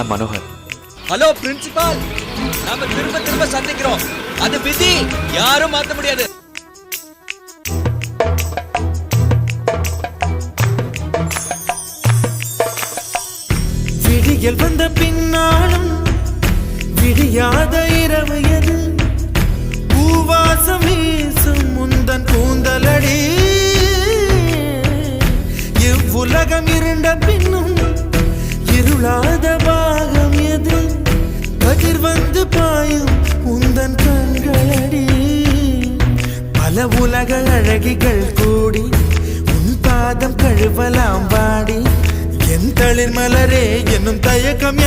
Manohar. Hello principal, நாம திரும்ப திரும்ப சந்திக்கிறோம். அது விதி, யாரும் மாத்த முடியாது. விடியல் வந்த பின்னாலும் விடியாத இரவு எது? பூவாசம் வீசும் முந்தன் கூந்தலடி. இவ்வுலகம் இருண்ட பின்னும் இருளாத பாகம் எது? கதிர் வந்து பாயும் உந்தன் கண்களடி. பல உலக அழகிகள் கூடி உன் பாதம் கழுவலாம் வாடி. என் தளிர் மலரே என்னும் தயக்கம்